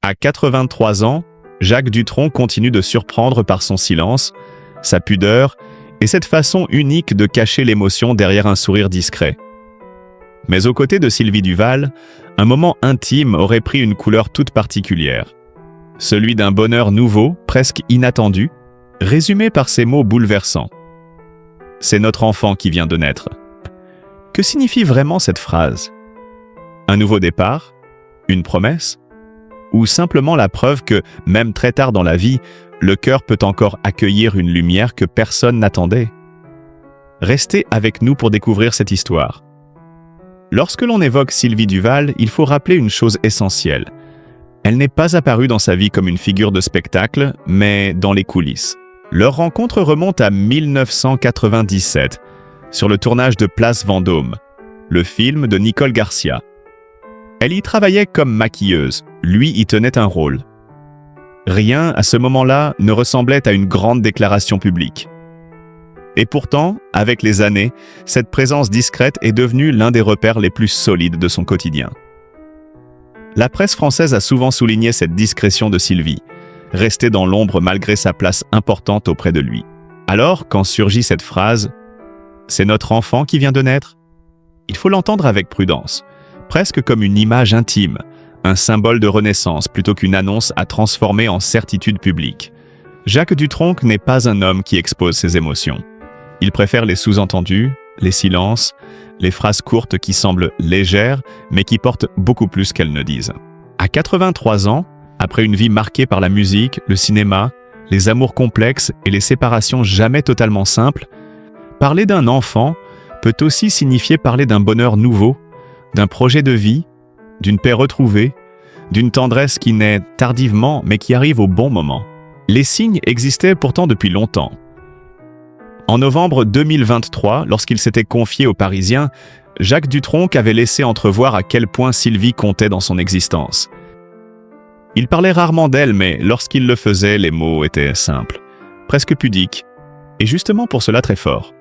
À 83 ans, Jacques Dutronc continue de surprendre par son silence, sa pudeur et cette façon unique de cacher l'émotion derrière un sourire discret. Mais aux côtés de Sylvie Duval, un moment intime aurait pris une couleur toute particulière. Celui d'un bonheur nouveau, presque inattendu, résumé par ces mots bouleversants. C'est notre enfant qui vient de naître. Que signifie vraiment cette phrase? Un nouveau départ? Une promesse? Ou simplement la preuve que, même très tard dans la vie, le cœur peut encore accueillir une lumière que personne n'attendait? Restez avec nous pour découvrir cette histoire. Lorsque l'on évoque Sylvie Duval, il faut rappeler une chose essentielle. Elle n'est pas apparue dans sa vie comme une figure de spectacle, mais dans les coulisses. Leur rencontre remonte à 1997, sur le tournage de Place Vendôme, le film de Nicole Garcia. Elle y travaillait comme maquilleuse, lui y tenait un rôle. Rien, à ce moment-là, ne ressemblait à une grande déclaration publique. Et pourtant, avec les années, cette présence discrète est devenue l'un des repères les plus solides de son quotidien. La presse française a souvent souligné cette discrétion de Sylvie, restée dans l'ombre malgré sa place importante auprès de lui. Alors, quand surgit cette phrase « C'est notre enfant qui vient de naître », il faut l'entendre avec prudence, presque comme une image intime, un symbole de renaissance plutôt qu'une annonce à transformer en certitude publique. Jacques Dutronc n'est pas un homme qui expose ses émotions. Il préfère les sous-entendus, les silences, les phrases courtes qui semblent légères, mais qui portent beaucoup plus qu'elles ne disent. À 83 ans, après une vie marquée par la musique, le cinéma, les amours complexes et les séparations jamais totalement simples, parler d'un enfant peut aussi signifier parler d'un bonheur nouveau, d'un projet de vie, d'une paix retrouvée, d'une tendresse qui naît tardivement mais qui arrive au bon moment. Les signes existaient pourtant depuis longtemps. En novembre 2023, lorsqu'il s'était confié aux Parisiens, Jacques Dutronc avait laissé entrevoir à quel point Sylvie comptait dans son existence. Il parlait rarement d'elle, mais lorsqu'il le faisait, les mots étaient simples, presque pudiques, et justement pour cela très forts.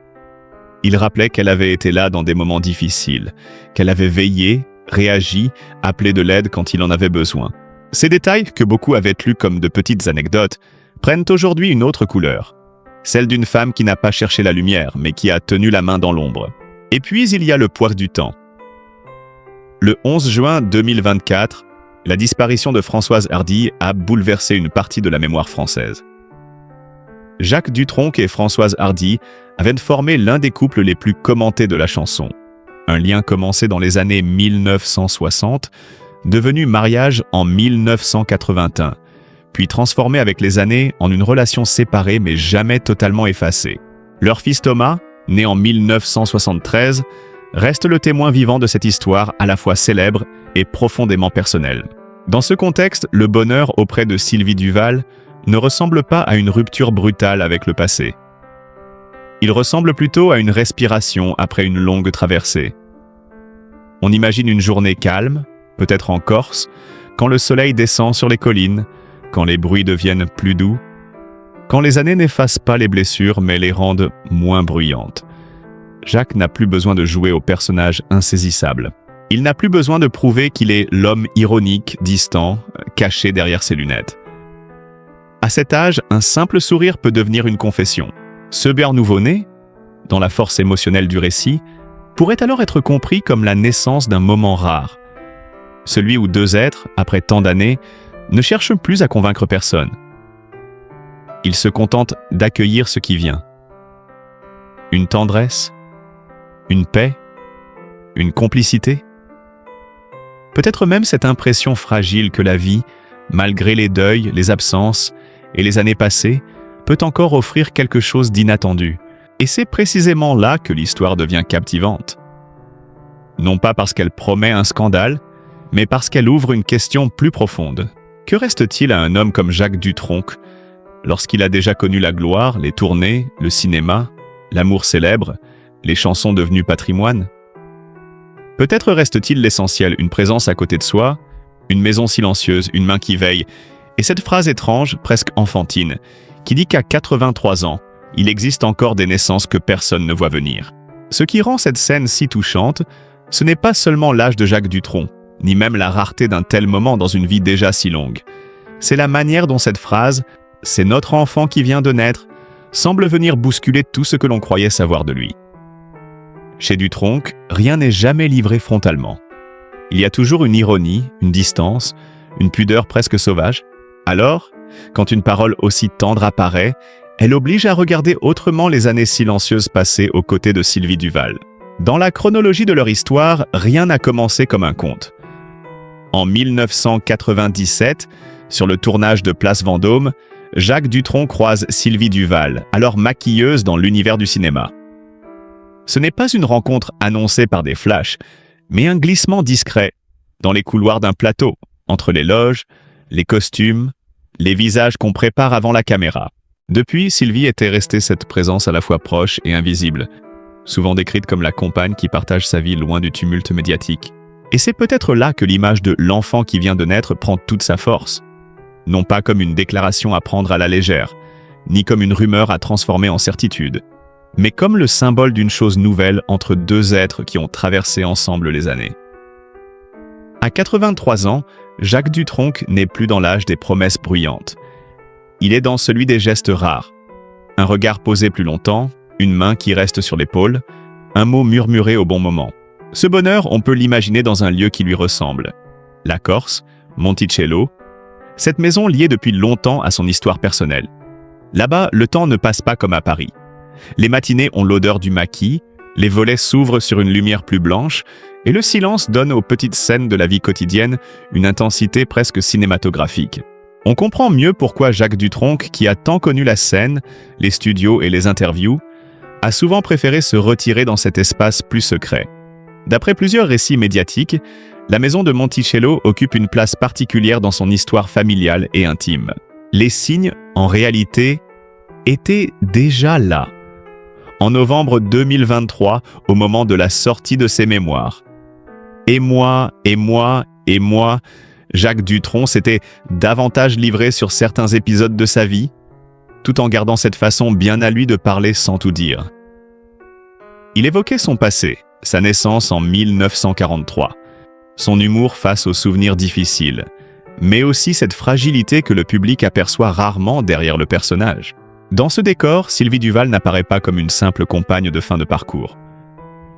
Il rappelait qu'elle avait été là dans des moments difficiles, qu'elle avait veillé, réagi, appelé de l'aide quand il en avait besoin. Ces détails, que beaucoup avaient lus comme de petites anecdotes, prennent aujourd'hui une autre couleur. Celle d'une femme qui n'a pas cherché la lumière, mais qui a tenu la main dans l'ombre. Et puis il y a le poids du temps. Le 11 juin 2024, la disparition de Françoise Hardy a bouleversé une partie de la mémoire française. Jacques Dutronc et Françoise Hardy avaient formé l'un des couples les plus commentés de la chanson. Un lien commencé dans les années 1960, devenu mariage en 1981. Puis transformé avec les années en une relation séparée mais jamais totalement effacée. Leur fils Thomas, né en 1973, reste le témoin vivant de cette histoire à la fois célèbre et profondément personnelle. Dans ce contexte, le bonheur auprès de Sylvie Duval ne ressemble pas à une rupture brutale avec le passé. Il ressemble plutôt à une respiration après une longue traversée. On imagine une journée calme, peut-être en Corse, quand le soleil descend sur les collines, quand les bruits deviennent plus doux, quand les années n'effacent pas les blessures mais les rendent moins bruyantes. Jacques n'a plus besoin de jouer au personnage insaisissable. Il n'a plus besoin de prouver qu'il est l'homme ironique, distant, caché derrière ses lunettes. À cet âge, un simple sourire peut devenir une confession. Ce beurre nouveau-né, dans la force émotionnelle du récit, pourrait alors être compris comme la naissance d'un moment rare. Celui où deux êtres, après tant d'années, ne cherchent plus à convaincre personne. Ils se contentent d'accueillir ce qui vient. Une tendresse, une paix, une complicité. Peut-être même cette impression fragile que la vie, malgré les deuils, les absences et les années passées, peut encore offrir quelque chose d'inattendu. Et c'est précisément là que l'histoire devient captivante. Non pas parce qu'elle promet un scandale, mais parce qu'elle ouvre une question plus profonde. Que reste-t-il à un homme comme Jacques Dutronc, lorsqu'il a déjà connu la gloire, les tournées, le cinéma, l'amour célèbre, les chansons devenues patrimoine? Peut-être reste-t-il l'essentiel, une présence à côté de soi, une maison silencieuse, une main qui veille, et cette phrase étrange, presque enfantine, qui dit qu'à 83 ans, il existe encore des naissances que personne ne voit venir. Ce qui rend cette scène si touchante, ce n'est pas seulement l'âge de Jacques Dutronc, ni même la rareté d'un tel moment dans une vie déjà si longue. C'est la manière dont cette phrase « c'est notre enfant qui vient de naître » semble venir bousculer tout ce que l'on croyait savoir de lui. Chez Dutronc, rien n'est jamais livré frontalement. Il y a toujours une ironie, une distance, une pudeur presque sauvage. Alors, quand une parole aussi tendre apparaît, elle oblige à regarder autrement les années silencieuses passées aux côtés de Sylvie Duval. Dans la chronologie de leur histoire, rien n'a commencé comme un conte. En 1997, sur le tournage de Place Vendôme, Jacques Dutronc croise Sylvie Duval, alors maquilleuse dans l'univers du cinéma. Ce n'est pas une rencontre annoncée par des flashs, mais un glissement discret, dans les couloirs d'un plateau, entre les loges, les costumes, les visages qu'on prépare avant la caméra. Depuis, Sylvie était restée cette présence à la fois proche et invisible, souvent décrite comme la compagne qui partage sa vie loin du tumulte médiatique. Et c'est peut-être là que l'image de l'enfant qui vient de naître prend toute sa force. Non pas comme une déclaration à prendre à la légère, ni comme une rumeur à transformer en certitude, mais comme le symbole d'une chose nouvelle entre deux êtres qui ont traversé ensemble les années. À 83 ans, Jacques Dutronc n'est plus dans l'âge des promesses bruyantes. Il est dans celui des gestes rares. Un regard posé plus longtemps, une main qui reste sur l'épaule, un mot murmuré au bon moment. Ce bonheur, on peut l'imaginer dans un lieu qui lui ressemble. La Corse, Monticello, cette maison liée depuis longtemps à son histoire personnelle. Là-bas, le temps ne passe pas comme à Paris. Les matinées ont l'odeur du maquis, les volets s'ouvrent sur une lumière plus blanche, et le silence donne aux petites scènes de la vie quotidienne une intensité presque cinématographique. On comprend mieux pourquoi Jacques Dutronc, qui a tant connu la scène, les studios et les interviews, a souvent préféré se retirer dans cet espace plus secret. D'après plusieurs récits médiatiques, la maison de Monticello occupe une place particulière dans son histoire familiale et intime. Les signes, en réalité, étaient déjà là. En novembre 2023, au moment de la sortie de ses mémoires. Et moi, Jacques Dutronc s'était davantage livré sur certains épisodes de sa vie, tout en gardant cette façon bien à lui de parler sans tout dire. Il évoquait son passé, sa naissance en 1943, son humour face aux souvenirs difficiles, mais aussi cette fragilité que le public aperçoit rarement derrière le personnage. Dans ce décor, Sylvie Duval n'apparaît pas comme une simple compagne de fin de parcours.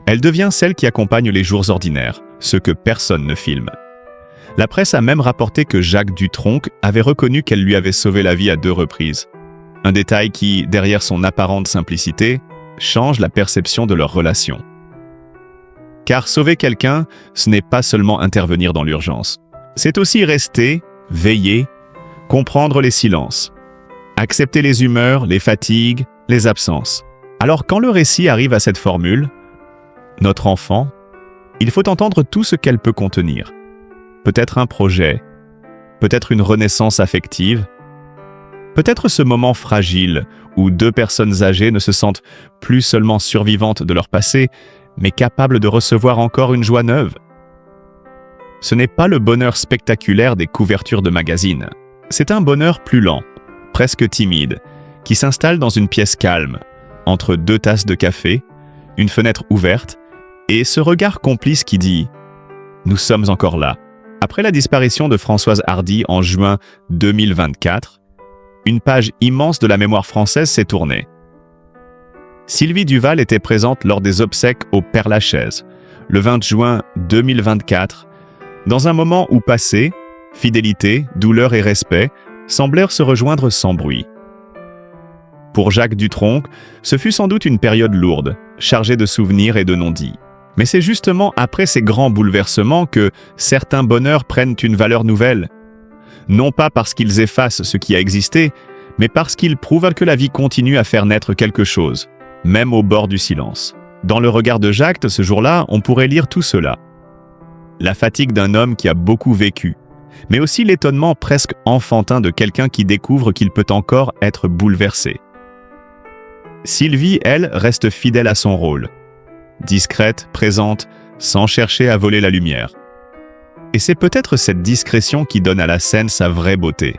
Elle devient celle qui accompagne les jours ordinaires, ceux que personne ne filme. La presse a même rapporté que Jacques Dutronc avait reconnu qu'elle lui avait sauvé la vie à 2 reprises. Un détail qui, derrière son apparente simplicité, change la perception de leur relation. Car sauver quelqu'un, ce n'est pas seulement intervenir dans l'urgence. C'est aussi rester, veiller, comprendre les silences, accepter les humeurs, les fatigues, les absences. Alors quand le récit arrive à cette formule, notre enfant, il faut entendre tout ce qu'elle peut contenir. Peut-être un projet, peut-être une renaissance affective, peut-être ce moment fragile où 2 personnes âgées ne se sentent plus seulement survivantes de leur passé, mais capables de recevoir encore une joie neuve. Ce n'est pas le bonheur spectaculaire des couvertures de magazines. C'est un bonheur plus lent, presque timide, qui s'installe dans une pièce calme, entre 2 tasses de café, une fenêtre ouverte, et ce regard complice qui dit « Nous sommes encore là ». Après la disparition de Françoise Hardy en juin 2024, une page immense de la mémoire française s'est tournée. Sylvie Duval était présente lors des obsèques au Père-Lachaise, le 20 juin 2024, dans un moment où passé, fidélité, douleur et respect semblèrent se rejoindre sans bruit. Pour Jacques Dutronc, ce fut sans doute une période lourde, chargée de souvenirs et de non-dits. Mais c'est justement après ces grands bouleversements que certains bonheurs prennent une valeur nouvelle. Non pas parce qu'ils effacent ce qui a existé, mais parce qu'ils prouvent que la vie continue à faire naître quelque chose, même au bord du silence. Dans le regard de Jacques, ce jour-là, on pourrait lire tout cela. La fatigue d'un homme qui a beaucoup vécu, mais aussi l'étonnement presque enfantin de quelqu'un qui découvre qu'il peut encore être bouleversé. Sylvie, elle, reste fidèle à son rôle. Discrète, présente, sans chercher à voler la lumière. Et c'est peut-être cette discrétion qui donne à la scène sa vraie beauté.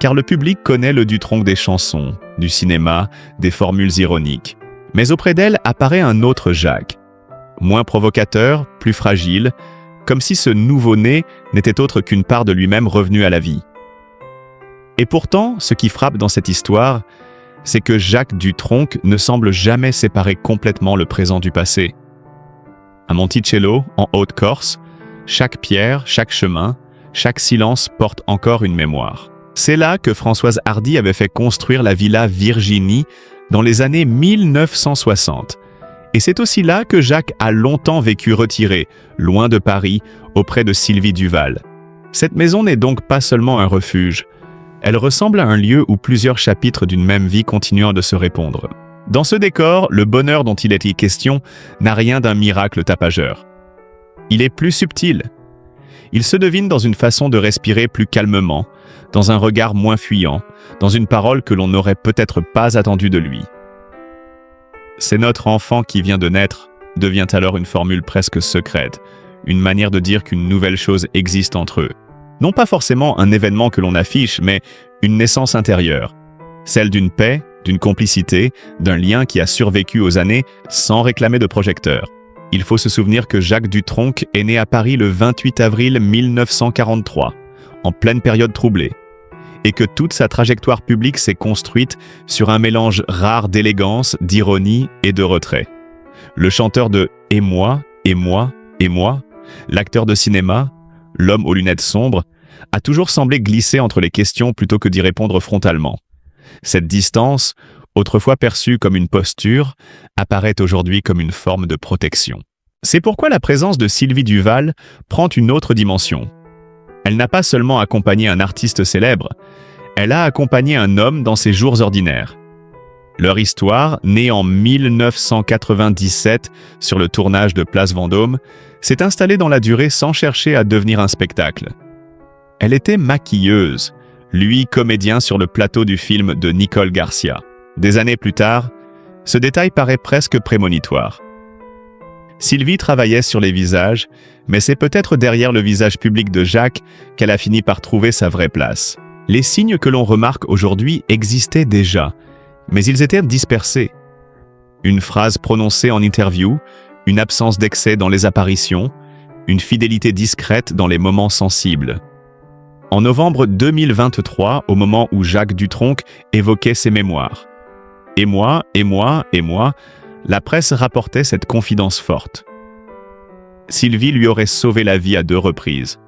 Car le public connaît le Dutronc des chansons, du cinéma, des formules ironiques. Mais auprès d'elle apparaît un autre Jacques. Moins provocateur, plus fragile, comme si ce nouveau-né n'était autre qu'une part de lui-même revenue à la vie. Et pourtant, ce qui frappe dans cette histoire, c'est que Jacques Dutronc ne semble jamais séparer complètement le présent du passé. À Monticello, en Haute-Corse, chaque pierre, chaque chemin, chaque silence porte encore une mémoire. C'est là que Françoise Hardy avait fait construire la villa Virginie dans les années 1960. Et c'est aussi là que Jacques a longtemps vécu retiré, loin de Paris, auprès de Sylvie Duval. Cette maison n'est donc pas seulement un refuge. Elle ressemble à un lieu où plusieurs chapitres d'une même vie continuent de se répondre. Dans ce décor, le bonheur dont il est question n'a rien d'un miracle tapageur. Il est plus subtil. Il se devine dans une façon de respirer plus calmement, dans un regard moins fuyant, dans une parole que l'on n'aurait peut-être pas attendue de lui. C'est notre enfant qui vient de naître, devient alors une formule presque secrète, une manière de dire qu'une nouvelle chose existe entre eux. Non pas forcément un événement que l'on affiche, mais une naissance intérieure, celle d'une paix, d'une complicité, d'un lien qui a survécu aux années sans réclamer de projecteur. Il faut se souvenir que Jacques Dutronc est né à Paris le 28 avril 1943, en pleine période troublée, et que toute sa trajectoire publique s'est construite sur un mélange rare d'élégance, d'ironie et de retrait. Le chanteur de « Et moi, et moi, et moi », l'acteur de cinéma, l'homme aux lunettes sombres, a toujours semblé glisser entre les questions plutôt que d'y répondre frontalement. Cette distance, autrefois perçue comme une posture, apparaît aujourd'hui comme une forme de protection. C'est pourquoi la présence de Sylvie Duval prend une autre dimension. Elle n'a pas seulement accompagné un artiste célèbre, elle a accompagné un homme dans ses jours ordinaires. Leur histoire, née en 1997 sur le tournage de Place Vendôme, s'est installée dans la durée sans chercher à devenir un spectacle. Elle était maquilleuse, lui comédien sur le plateau du film de Nicole Garcia. Des années plus tard, ce détail paraît presque prémonitoire. Sylvie travaillait sur les visages, mais c'est peut-être derrière le visage public de Jacques qu'elle a fini par trouver sa vraie place. Les signes que l'on remarque aujourd'hui existaient déjà, mais ils étaient dispersés. Une phrase prononcée en interview, une absence d'excès dans les apparitions, une fidélité discrète dans les moments sensibles. En novembre 2023, au moment où Jacques Dutronc évoquait ses mémoires. Et moi, et moi, et moi, la presse rapportait cette confidence forte. Sylvie lui aurait sauvé la vie à 2 reprises.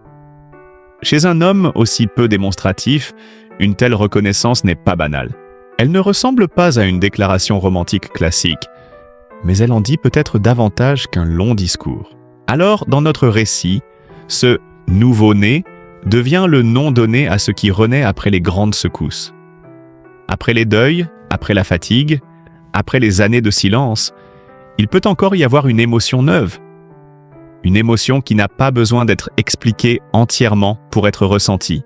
Chez un homme aussi peu démonstratif, une telle reconnaissance n'est pas banale. Elle ne ressemble pas à une déclaration romantique classique, mais elle en dit peut-être davantage qu'un long discours. Alors, dans notre récit, ce « nouveau-né » devient le nom donné à ce qui renaît après les grandes secousses. Après les deuils, après la fatigue, après les années de silence, il peut encore y avoir une émotion neuve. Une émotion qui n'a pas besoin d'être expliquée entièrement pour être ressentie.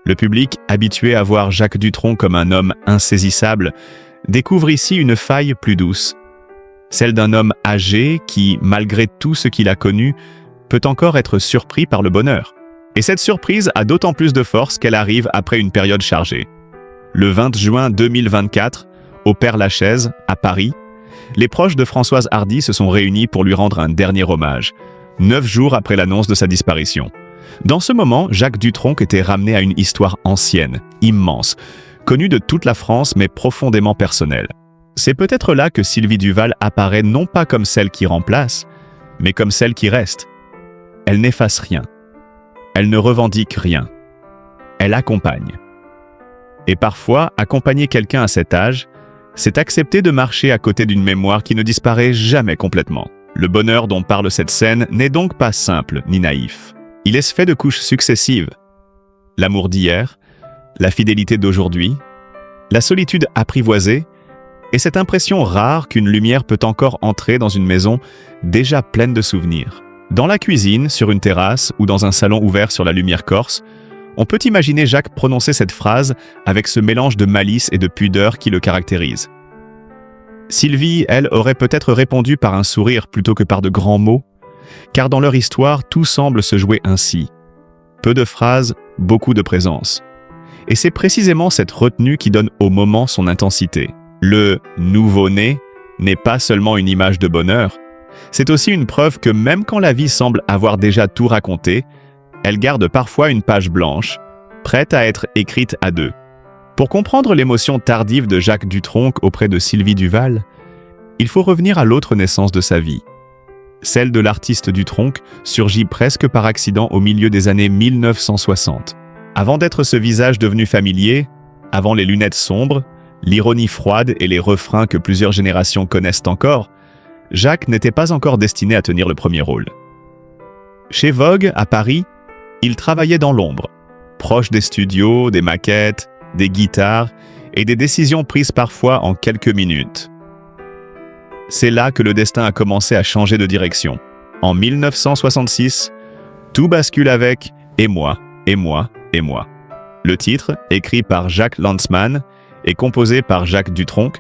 Le public, habitué à voir Jacques Dutronc comme un homme insaisissable, découvre ici une faille plus douce. Celle d'un homme âgé qui, malgré tout ce qu'il a connu, peut encore être surpris par le bonheur. Et cette surprise a d'autant plus de force qu'elle arrive après une période chargée. Le 20 juin 2024, au Père-Lachaise, à Paris, les proches de Françoise Hardy se sont réunis pour lui rendre un dernier hommage, 9 jours après l'annonce de sa disparition. Dans ce moment, Jacques Dutronc était ramené à une histoire ancienne, immense, connue de toute la France mais profondément personnelle. C'est peut-être là que Sylvie Duval apparaît non pas comme celle qui remplace, mais comme celle qui reste. Elle n'efface rien. Elle ne revendique rien. Elle accompagne. Et parfois, accompagner quelqu'un à cet âge, c'est accepter de marcher à côté d'une mémoire qui ne disparaît jamais complètement. Le bonheur dont parle cette scène n'est donc pas simple ni naïf. Il est fait de couches successives. L'amour d'hier, la fidélité d'aujourd'hui, la solitude apprivoisée et cette impression rare qu'une lumière peut encore entrer dans une maison déjà pleine de souvenirs. Dans la cuisine, sur une terrasse ou dans un salon ouvert sur la lumière corse, on peut imaginer Jacques prononcer cette phrase avec ce mélange de malice et de pudeur qui le caractérise. Sylvie, elle, aurait peut-être répondu par un sourire plutôt que par de grands mots, car dans leur histoire, tout semble se jouer ainsi. Peu de phrases, beaucoup de présence. Et c'est précisément cette retenue qui donne au moment son intensité. Le « nouveau-né » n'est pas seulement une image de bonheur, C'est aussi une preuve que même quand la vie semble avoir déjà tout raconté, elle garde parfois une page blanche, prête à être écrite à deux. Pour comprendre l'émotion tardive de Jacques Dutronc auprès de Sylvie Duval, il faut revenir à l'autre naissance de sa vie. Celle de l'artiste Dutronc surgit presque par accident au milieu des années 1960. Avant d'être ce visage devenu familier, avant les lunettes sombres, l'ironie froide et les refrains que plusieurs générations connaissent encore, Jacques n'était pas encore destiné à tenir le premier rôle. Chez Vogue, à Paris, il travaillait dans l'ombre, proche des studios, des maquettes, des guitares et des décisions prises parfois en quelques minutes. C'est là que le destin a commencé à changer de direction. En 1966, tout bascule avec « Et moi, et moi, et moi ». Le titre, écrit par Jacques Lanzmann et composé par Jacques Dutronc,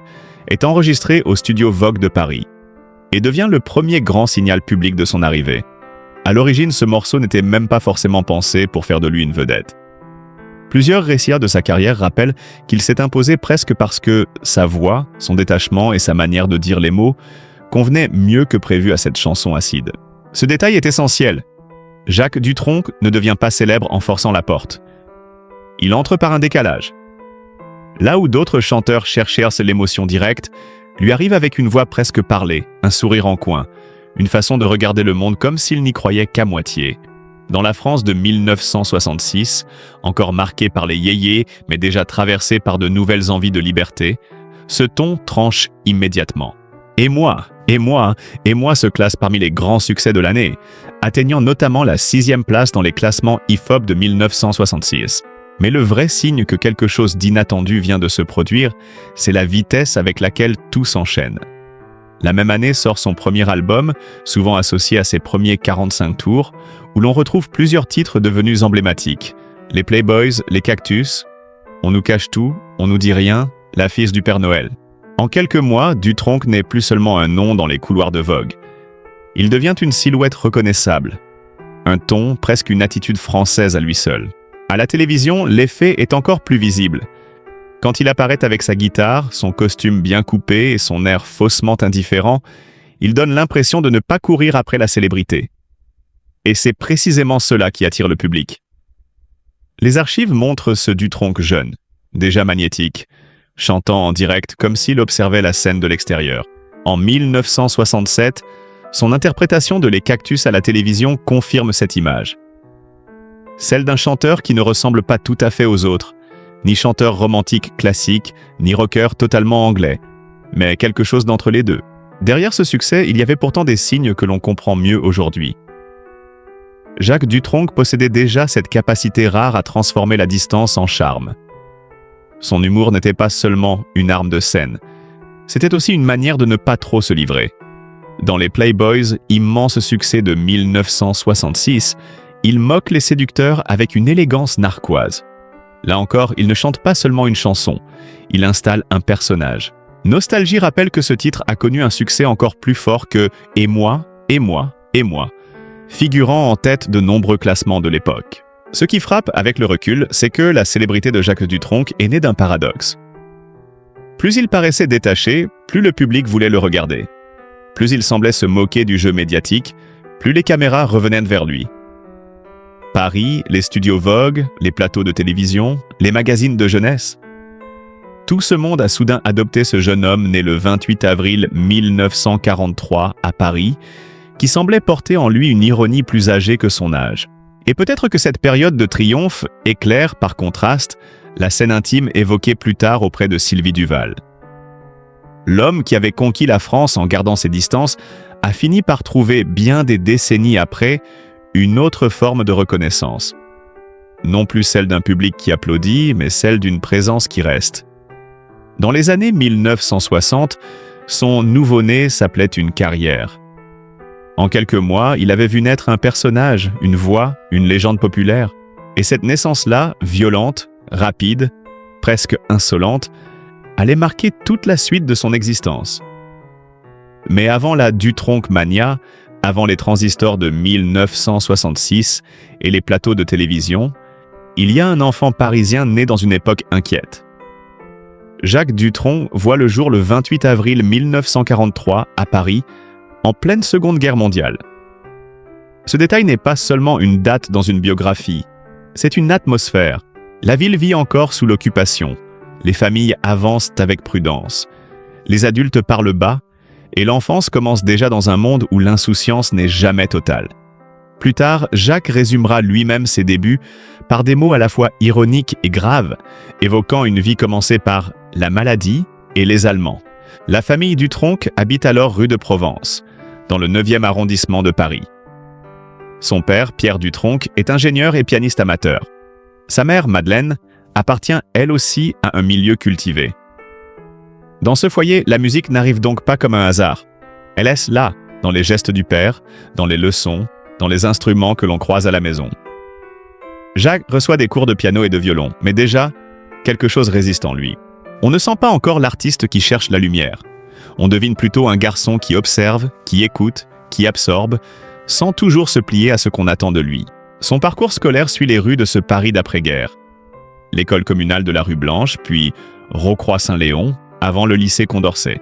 est enregistré au studio Vogue de Paris et devient le premier grand signal public de son arrivée. À l'origine, ce morceau n'était même pas forcément pensé pour faire de lui une vedette. Plusieurs récits de sa carrière rappellent qu'il s'est imposé presque parce que sa voix, son détachement et sa manière de dire les mots convenaient mieux que prévu à cette chanson acide. Ce détail est essentiel. Jacques Dutronc ne devient pas célèbre en forçant la porte. Il entre par un décalage. Là où d'autres chanteurs cherchèrent l'émotion directe, lui arrive avec une voix presque parlée, un sourire en coin, une façon de regarder le monde comme s'il n'y croyait qu'à moitié. Dans la France de 1966, encore marquée par les yéyés, mais déjà traversée par de nouvelles envies de liberté, ce ton tranche immédiatement. Et moi se classe parmi les grands succès de l'année, atteignant notamment la 6e place dans les classements IFOP de 1966. Mais le vrai signe que quelque chose d'inattendu vient de se produire, c'est la vitesse avec laquelle tout s'enchaîne. La même année sort son premier album, souvent associé à ses premiers 45 tours, où l'on retrouve plusieurs titres devenus emblématiques. Les Playboys, les Cactus, On nous cache tout, On nous dit rien, La fille du Père Noël. En quelques mois, Dutronc n'est plus seulement un nom dans les couloirs de Vogue. Il devient une silhouette reconnaissable. Un ton, presque une attitude française à lui seul. À la télévision, l'effet est encore plus visible. Quand il apparaît avec sa guitare, son costume bien coupé et son air faussement indifférent, il donne l'impression de ne pas courir après la célébrité. Et c'est précisément cela qui attire le public. Les archives montrent ce Dutronc jeune, déjà magnétique, chantant en direct comme s'il observait la scène de l'extérieur. En 1967, son interprétation de Les Cactus à la télévision confirme cette image. Celle d'un chanteur qui ne ressemble pas tout à fait aux autres, ni chanteur romantique classique, ni rocker totalement anglais, mais quelque chose d'entre les deux. Derrière ce succès, il y avait pourtant des signes que l'on comprend mieux aujourd'hui. Jacques Dutronc possédait déjà cette capacité rare à transformer la distance en charme. Son humour n'était pas seulement une arme de scène, c'était aussi une manière de ne pas trop se livrer. Dans les Playboys, immense succès de 1966, il moque les séducteurs avec une élégance narquoise. Là encore, il ne chante pas seulement une chanson, il installe un personnage. Nostalgie rappelle que ce titre a connu un succès encore plus fort que « Et moi, et moi, et moi », figurant en tête de nombreux classements de l'époque. Ce qui frappe avec le recul, c'est que la célébrité de Jacques Dutronc est née d'un paradoxe. Plus il paraissait détaché, plus le public voulait le regarder. Plus il semblait se moquer du jeu médiatique, plus les caméras revenaient vers lui. Paris, les studios Vogue, les plateaux de télévision, les magazines de jeunesse. Tout ce monde a soudain adopté ce jeune homme né le 28 avril 1943 à Paris, qui semblait porter en lui une ironie plus âgée que son âge. Et peut-être que cette période de triomphe éclaire, par contraste, la scène intime évoquée plus tard auprès de Sylvie Duval. L'homme qui avait conquis la France en gardant ses distances a fini par trouver, bien des décennies après, une autre forme de reconnaissance. Non plus celle d'un public qui applaudit, mais celle d'une présence qui reste. Dans les années 1960, son nouveau-né s'appelait une carrière. En quelques mois, il avait vu naître un personnage, une voix, une légende populaire. Et cette naissance-là, violente, rapide, presque insolente, allait marquer toute la suite de son existence. Mais avant la Dutronc mania, avant les transistors de 1966 et les plateaux de télévision, il y a un enfant parisien né dans une époque inquiète. Jacques Dutronc voit le jour le 28 avril 1943 à Paris, en pleine Seconde Guerre mondiale. Ce détail n'est pas seulement une date dans une biographie, c'est une atmosphère. La ville vit encore sous l'occupation. Les familles avancent avec prudence. Les adultes parlent bas, et l'enfance commence déjà dans un monde où l'insouciance n'est jamais totale. Plus tard, Jacques résumera lui-même ses débuts par des mots à la fois ironiques et graves, évoquant une vie commencée par la maladie et les Allemands. La famille Dutronc habite alors rue de Provence, dans le 9e arrondissement de Paris. Son père, Pierre Dutronc, est ingénieur et pianiste amateur. Sa mère, Madeleine, appartient elle aussi à un milieu cultivé. Dans ce foyer, la musique n'arrive donc pas comme un hasard. Elle est là, dans les gestes du père, dans les leçons, dans les instruments que l'on croise à la maison. Jacques reçoit des cours de piano et de violon, mais déjà, quelque chose résiste en lui. On ne sent pas encore l'artiste qui cherche la lumière. On devine plutôt un garçon qui observe, qui écoute, qui absorbe, sans toujours se plier à ce qu'on attend de lui. Son parcours scolaire suit les rues de ce Paris d'après-guerre. L'école communale de la rue Blanche, puis Rocroi-Saint-Léon, avant le lycée Condorcet.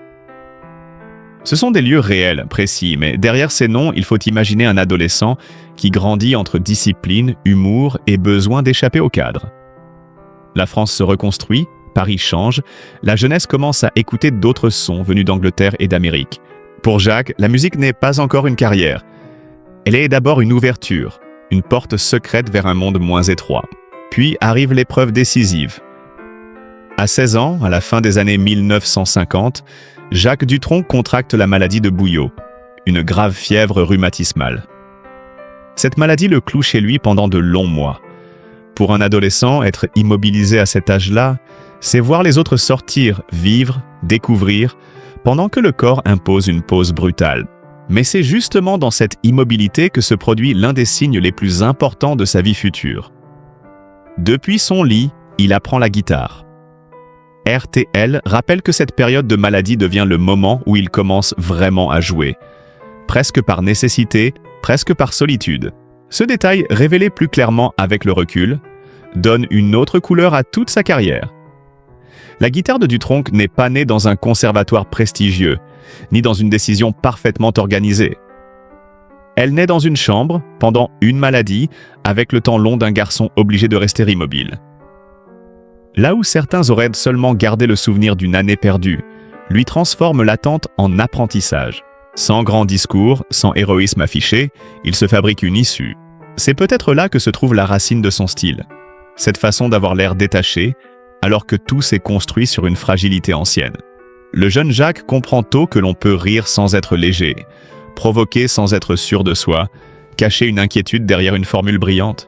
Ce sont des lieux réels, précis, mais derrière ces noms, il faut imaginer un adolescent qui grandit entre discipline, humour et besoin d'échapper au cadre. La France se reconstruit, Paris change, la jeunesse commence à écouter d'autres sons venus d'Angleterre et d'Amérique. Pour Jacques, la musique n'est pas encore une carrière. Elle est d'abord une ouverture, une porte secrète vers un monde moins étroit. Puis arrive l'épreuve décisive. À 16 ans, à la fin des années 1950, Jacques Dutronc contracte la maladie de Bouillot, une grave fièvre rhumatismale. Cette maladie le cloue chez lui pendant de longs mois. Pour un adolescent, être immobilisé à cet âge-là, c'est voir les autres sortir, vivre, découvrir, pendant que le corps impose une pause brutale. Mais c'est justement dans cette immobilité que se produit l'un des signes les plus importants de sa vie future. Depuis son lit, il apprend la guitare. RTL rappelle que cette période de maladie devient le moment où il commence vraiment à jouer. Presque par nécessité, presque par solitude. Ce détail, révélé plus clairement avec le recul, donne une autre couleur à toute sa carrière. La guitare de Dutronc n'est pas née dans un conservatoire prestigieux, ni dans une décision parfaitement organisée. Elle naît dans une chambre, pendant une maladie, avec le temps long d'un garçon obligé de rester immobile. Là où certains auraient seulement gardé le souvenir d'une année perdue, lui transforme l'attente en apprentissage. Sans grand discours, sans héroïsme affiché, il se fabrique une issue. C'est peut-être là que se trouve la racine de son style. Cette façon d'avoir l'air détaché, alors que tout s'est construit sur une fragilité ancienne. Le jeune Jacques comprend tôt que l'on peut rire sans être léger, provoquer sans être sûr de soi, cacher une inquiétude derrière une formule brillante.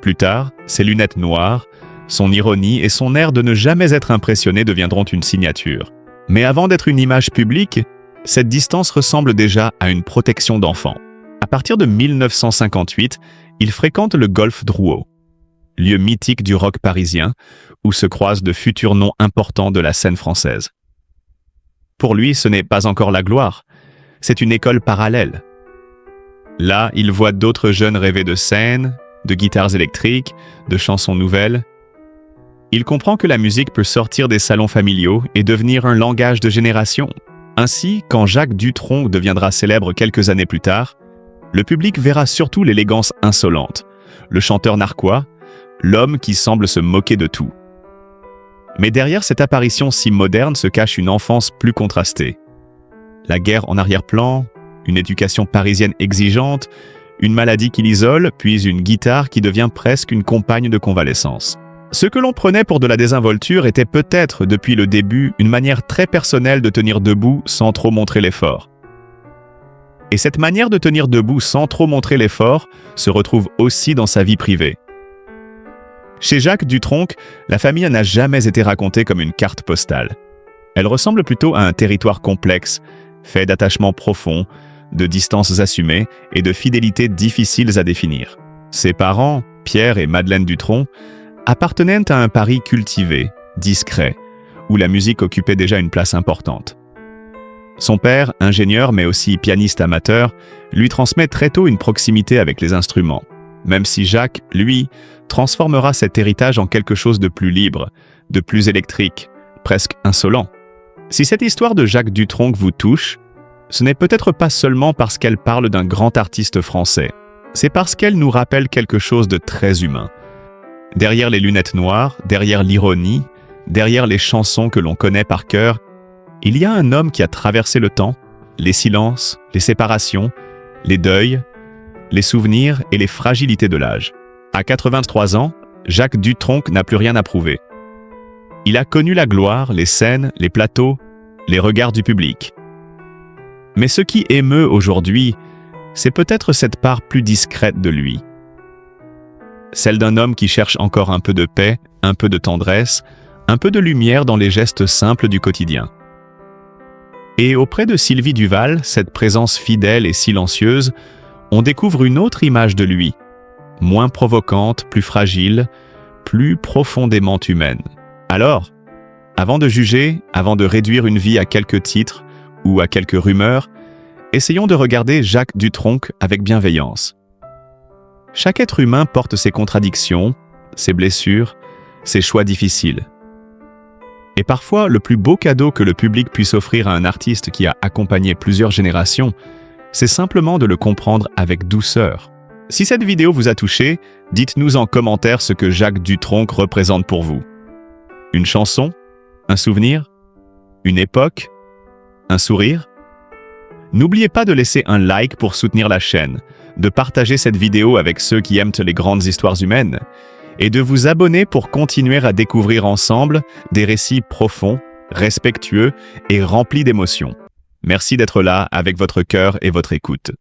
Plus tard, ses lunettes noires, son ironie et son air de ne jamais être impressionné deviendront une signature. Mais avant d'être une image publique, cette distance ressemble déjà à une protection d'enfant. À partir de 1958, il fréquente le Golf Drouot, lieu mythique du rock parisien, où se croisent de futurs noms importants de la scène française. Pour lui, ce n'est pas encore la gloire, c'est une école parallèle. Là, il voit d'autres jeunes rêver de scènes, de guitares électriques, de chansons nouvelles. Il comprend que la musique peut sortir des salons familiaux et devenir un langage de génération. Ainsi, quand Jacques Dutronc deviendra célèbre quelques années plus tard, le public verra surtout l'élégance insolente, le chanteur narquois, l'homme qui semble se moquer de tout. Mais derrière cette apparition si moderne se cache une enfance plus contrastée. La guerre en arrière-plan, une éducation parisienne exigeante, une maladie qui l'isole, puis une guitare qui devient presque une compagne de convalescence. Ce que l'on prenait pour de la désinvolture était peut-être, depuis le début, une manière très personnelle de tenir debout sans trop montrer l'effort. Et cette manière de tenir debout sans trop montrer l'effort se retrouve aussi dans sa vie privée. Chez Jacques Dutronc, la famille n'a jamais été racontée comme une carte postale. Elle ressemble plutôt à un territoire complexe, fait d'attachements profonds, de distances assumées et de fidélités difficiles à définir. Ses parents, Pierre et Madeleine Dutronc, appartenaient à un Paris cultivé, discret, où la musique occupait déjà une place importante. Son père, ingénieur mais aussi pianiste amateur, lui transmet très tôt une proximité avec les instruments, même si Jacques, lui, transformera cet héritage en quelque chose de plus libre, de plus électrique, presque insolent. Si cette histoire de Jacques Dutronc vous touche, ce n'est peut-être pas seulement parce qu'elle parle d'un grand artiste français, c'est parce qu'elle nous rappelle quelque chose de très humain. Derrière les lunettes noires, derrière l'ironie, derrière les chansons que l'on connaît par cœur, il y a un homme qui a traversé le temps, les silences, les séparations, les deuils, les souvenirs et les fragilités de l'âge. À 83 ans, Jacques Dutronc n'a plus rien à prouver. Il a connu la gloire, les scènes, les plateaux, les regards du public. Mais ce qui émeut aujourd'hui, c'est peut-être cette part plus discrète de lui. Celle d'un homme qui cherche encore un peu de paix, un peu de tendresse, un peu de lumière dans les gestes simples du quotidien. Et auprès de Sylvie Duval, cette présence fidèle et silencieuse, on découvre une autre image de lui, moins provocante, plus fragile, plus profondément humaine. Alors, avant de juger, avant de réduire une vie à quelques titres ou à quelques rumeurs, essayons de regarder Jacques Dutronc avec bienveillance. Chaque être humain porte ses contradictions, ses blessures, ses choix difficiles. Et parfois, le plus beau cadeau que le public puisse offrir à un artiste qui a accompagné plusieurs générations, c'est simplement de le comprendre avec douceur. Si cette vidéo vous a touché, dites-nous en commentaire ce que Jacques Dutronc représente pour vous. Une chanson? Un souvenir? Une époque? Un sourire? N'oubliez pas de laisser un like pour soutenir la chaîne, de partager cette vidéo avec ceux qui aiment les grandes histoires humaines, et de vous abonner pour continuer à découvrir ensemble des récits profonds, respectueux et remplis d'émotions. Merci d'être là avec votre cœur et votre écoute.